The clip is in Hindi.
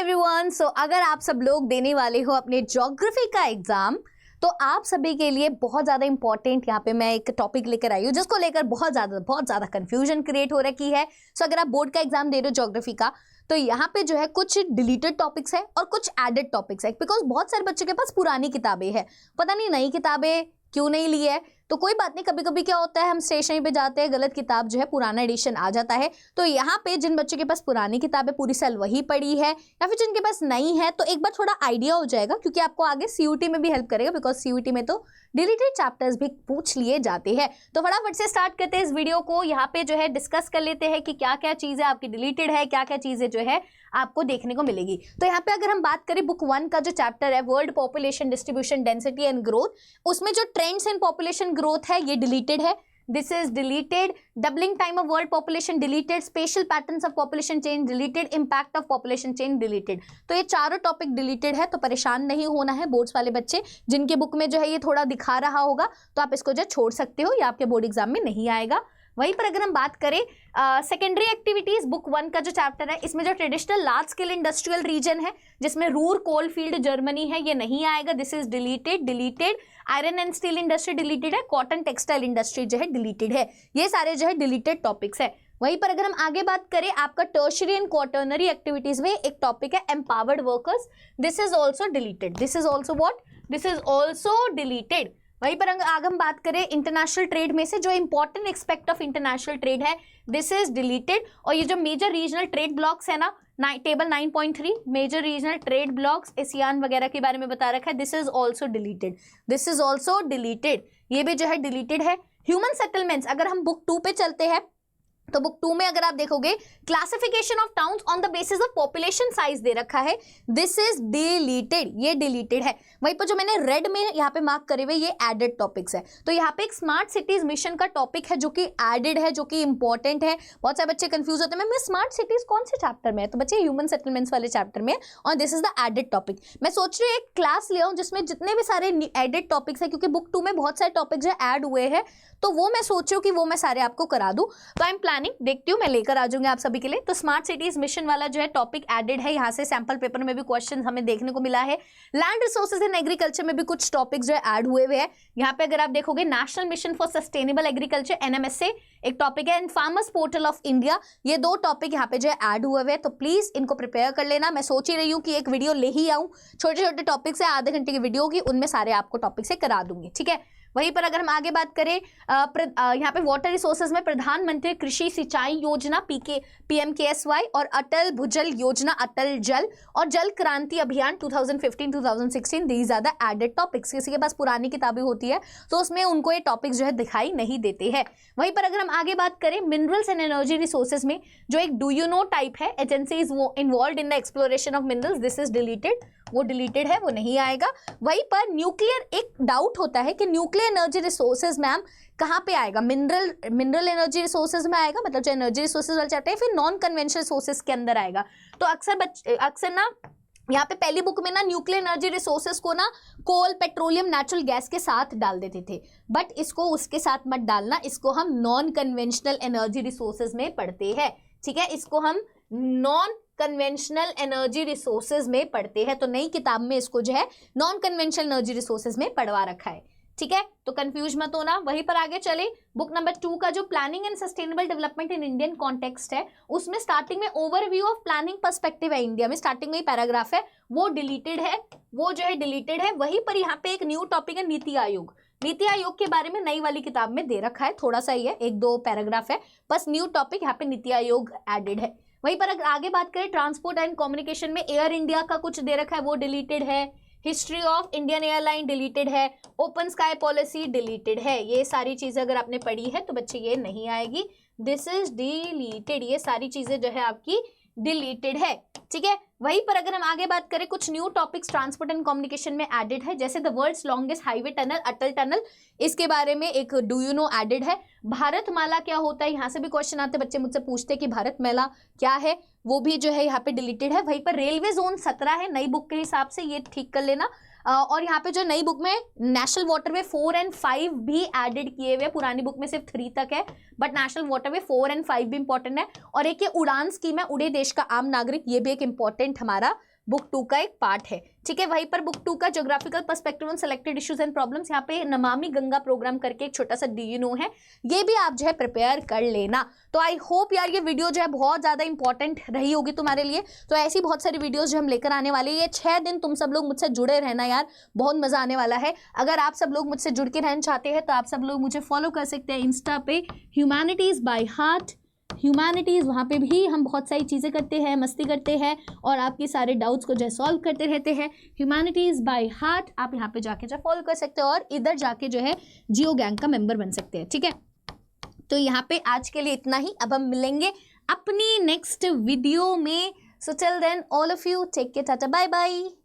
एवरीवन। सो अगर आप सब लोग देने वाले हो अपने ज्योग्राफी का एग्जाम तो आप सभी के लिए बहुत ज़्यादा इंपॉर्टेंट यहाँ पे मैं एक टॉपिक लेकर आई हूँ जिसको लेकर बहुत ज़्यादा कंफ्यूजन क्रिएट हो रखी है। सो अगर आप बोर्ड का एग्जाम दे रहे हो ज्योग्राफी का तो यहाँ पे जो है कुछ डिलीटेड टॉपिक्स है और कुछ एडेड टॉपिक्स है, बिकॉज बहुत सारे बच्चों के पास पुरानी किताबें हैं, पता नहीं नई किताबें क्यों नहीं ली है। तो कोई बात नहीं, कभी कभी क्या होता है हम स्टेशनरी पे जाते हैं, गलत किताब जो है पुराना एडिशन आ जाता है। तो यहाँ पे जिन बच्चों के पास पुरानी किताबें पूरी साल वही पढ़ी है या फिर जिनके पास नहीं है तो एक बार थोड़ा आइडिया हो जाएगा, क्योंकि आपको आगे सीयूटी में भी हेल्प करेगा, बिकॉज सीयूटी में तो डिलीटेड चैप्टर्स भी पूछ लिए जाते हैं। तो फटाफट से स्टार्ट करते हैं इस वीडियो को। यहाँ पे जो है डिस्कस कर लेते हैं कि क्या क्या चीजें आपकी डिलीटेड है, क्या क्या चीजें जो है आपको देखने को मिलेगी। तो यहाँ पे अगर हम बात करें बुक 1 का जो चैप्टर है world population distribution density and growth, उसमें जो ट्रेंड्स इन पॉपुलेशन ग्रोथ है ये डिलीटेड है। This is deleted. Doubling time of world population deleted. Special patterns of population change deleted. Impact of population change deleted. तो ये चारों टॉपिक डिलीटेड है, तो परेशान नहीं होना है बोर्ड्स वाले बच्चे। जिनके बुक में जो है ये थोड़ा दिखा रहा होगा तो आप इसको जो छोड़ सकते हो, या आपके बोर्ड एग्जाम में नहीं आएगा। वहीं पर अगर हम बात करें सेकेंडरी एक्टिविटीज बुक 1 का जो चैप्टर है, इसमें जो traditional large scale industrial region है जिसमें रूर कोल फील्ड जर्मनी है, ये नहीं आएगा। This is deleted. Iron and steel industry deleted है। कॉटन टेक्सटाइल इंडस्ट्री जो है डिलीटेड है। ये सारे जो है डिलीटेड टॉपिक्स है। वहीं पर अगर हम आगे बात करें आपका टर्शियरी एंड क्वार्टरनरी एक्टिविटीज में एक टॉपिक है empowered workers. This is also deleted. This is also what? This is also deleted. वहीं पर अगर हम बात करें इंटरनेशनल ट्रेड में से जो important expect of international trade है, दिस इज डिलीटेड। और ये जो मेजर रीजनल ट्रेड ब्लॉक्स है ना, table 9.3 major regional trade blocks ASEAN वगैरह के बारे में बता रखा है, this is also deleted. This is also deleted. ये भी जो है डिलीटेड है। ह्यूमन सेटलमेंट्स, अगर हम बुक 2 पे चलते हैं तो बुक 2 में अगर आप देखोगे classification of towns on the basis of population size दे रखा है, दिस इज डिलीटेड। ये डिलीटेड है। वहीं पर जो मैंने रेड में यहाँ पे मार्क करे हुए ये एडेड टॉपिक्स है। तो यहाँ पे एक स्मार्ट सिटीज मिशन का टॉपिक है जो कि एडेड है, जो कि इंपॉर्टेंट है। बहुत सारे बच्चे कंफ्यूज होते हैं, मैं स्मार्ट सिटीज कौन से चैप्टर में है? तो बच्चे ह्यूमन सेटलमेंट्स वाले चैप्टर में, और this is the added topic. मैं सोच रही हूँ एक क्लास ले आऊँ जिसमें जितने भी सारे एडेड टॉपिक्स है, क्योंकि बुक 2 में बहुत सारे टॉपिक जो ऐड हुए हैं, तो वो मैं सोच रही हूँ कि वो मैं सारे आपको करा दूं। तो आई एम प्लानिंग, देखती हूँ मैं लेकर आ जाऊंगी आप सभी के लिए। तो स्मार्ट सिटीज मिशन वाला जो है टॉपिक एडेड है। यहाँ से सैंपल पेपर में भी क्वेश्चन हमें देखने को मिला है। लैंड रिसोर्सेज इन एग्रीकल्चर में भी कुछ टॉपिक्स जो है ऐड हुए हैं। यहाँ पे अगर आप देखोगे national mission for sustainable agriculture NMSA एक टॉपिक है, and farmers portal of India, ये 2 टॉपिक यहाँ पे जो है ऐड हुए हैं। तो प्लीज इनको प्रिपेयर कर लेना। मैं सोच ही रही हूँ कि एक वीडियो ले ही आऊँ, छोटे छोटे टॉपिक्स है, आधे घंटे की वीडियो होगी, उनमें सारे आपको टॉपिक से करा दूंगी, ठीक है। वहीं पर अगर हम आगे बात करें यहाँ पे वाटर रिसोर्सेज में प्रधानमंत्री कृषि सिंचाई योजना PMKSY और अटल भूजल योजना अटल जल और जल Kranti Abhiyan 2015-2016, these are the added topics. किसी के पास पुरानी किताबें होती है तो उसमें उनको ये टॉपिक्स जो है दिखाई नहीं देते हैं। वहीं पर अगर हम आगे बात करें मिनरल्स एंड एनर्जी रिसोर्सेज में जो एक डू यू नो टाइप है, agencies involve in the exploration of minerals, this is deleted. वो डिलीटेड है, वो नहीं आएगा। वहीं पर न्यूक्लियर, एक डाउट होता है कि न्यूक्लियर एनर्जी रिसोर्सेज मैम कहाँ पे आएगा? मिनरल एनर्जी रिसोर्सेज में आएगा, मतलब जो एनर्जी रिसोर्सेज वाले चैप्टर है, फिर नॉन कन्वेंशनल सोर्सेज के अंदर आएगा। तो अक्सर ना यहाँ पे पहली बुक में ना न्यूक्लियर एनर्जी रिसोर्सेज को ना कोल, पेट्रोलियम, नेचुरल गैस के साथ डाल देते थे, बट इसको उसके साथ मत डालना, इसको हम नॉन कन्वेंशनल एनर्जी रिसोर्सेज में पढ़ते हैं, ठीक है। इसको हम नॉन कन्वेंशनल एनर्जी रिसोर्सेज में पढ़ते हैं। तो नई किताब में इसको जो है नॉन कन्वेंशनल एनर्जी रिसोर्सेज में पढ़वा रखा है, ठीक है। तो कंफ्यूज मत होना। वहीं पर आगे चले, बुक नंबर 2 का जो planning and sustainable development in Indian context है, उसमें स्टार्टिंग में ओवरव्यू ऑफ प्लानिंग पर्सपेक्टिव है इंडिया में, स्टार्टिंग में ही पैराग्राफ है, वो डिलीटेड है, वो जो है डिलीटेड है। वहीं पर यहाँ पे एक न्यू टॉपिक है नीति आयोग। नीति आयोग के बारे में नई वाली किताब में दे रखा है, थोड़ा सा ही है, 1-2 पैराग्राफ है, बस न्यू टॉपिक यहाँ पे नीति आयोग एडेड है। वहीं पर अगर आगे बात करें ट्रांसपोर्ट एंड कम्युनिकेशन में एयर इंडिया का कुछ दे रखा है, वो डिलीटेड है। History of Indian airline deleted है। ओपन स्काई पॉलिसी डिलीटेड है। ये सारी चीजें अगर आपने पढ़ी है तो बच्चे ये नहीं आएगी, दिस इज डिलीटेड। ये सारी चीजें जो है आपकी डिलीटेड है, ठीक है। वहीं पर अगर हम आगे बात करें कुछ new topics transport and communication में एडेड है, जैसे the world's longest highway tunnel Atal tunnel, इसके बारे में एक डू यू नो एडेड है। भारतमाला क्या होता है, यहाँ से भी क्वेश्चन आते हैं, बच्चे मुझसे पूछते हैं कि भारतमाला क्या है, वो भी जो है यहाँ पे डिलीटेड है। वहीं पर रेलवे जोन 17 है नई बुक के हिसाब से, ये ठीक कर लेना। और यहाँ पे जो नई बुक में नेशनल वाटरवे 4 और 5 भी एडेड किए हुए, पुरानी बुक में सिर्फ 3 तक है, बट नेशनल वाटरवे 4 और 5 भी इंपॉर्टेंट है। और एक ये उड़ान स्कीम है, उड़े देश का आम नागरिक, ये भी एक इंपॉर्टेंट हमारा बुक 2 का एक पार्ट है, ठीक है। वहीं पर बुक 2 का geographical perspective on selected issues and problems, यहाँ पे नमामि गंगा प्रोग्राम करके एक छोटा सा DU है, ये भी आप जो है प्रिपेयर कर लेना। तो आई होप यार ये वीडियो जो है बहुत ज़्यादा इंपॉर्टेंट रही होगी तुम्हारे लिए। तो ऐसी बहुत सारी वीडियोस जो हम लेकर आने वाले हैं, ये 6 दिन तुम सब लोग मुझसे जुड़े रहना यार, बहुत मज़ा आने वाला है। अगर आप सब लोग मुझसे जुड़ के रहना चाहते हैं तो आप सब लोग मुझे फॉलो कर सकते हैं इंस्टा पे, ह्यूमैनिटीज़ बाय हार्ट ह्यूमैनिटीज़। वहाँ पे भी हम बहुत सारी चीज़ें करते हैं, मस्ती करते हैं और आपके सारे डाउट्स को जो है सॉल्व करते रहते हैं। ह्यूमैनिटीज़ बाय हार्ट आप यहाँ पे जाके जो फॉलो कर सकते हो और इधर जाके जो है जियो गैंग का मेंबर बन सकते हैं, ठीक है। तो यहाँ पे आज के लिए इतना ही, अब हम मिलेंगे अपनी नेक्स्ट वीडियो में। So till then all of you take care, tata bye bye.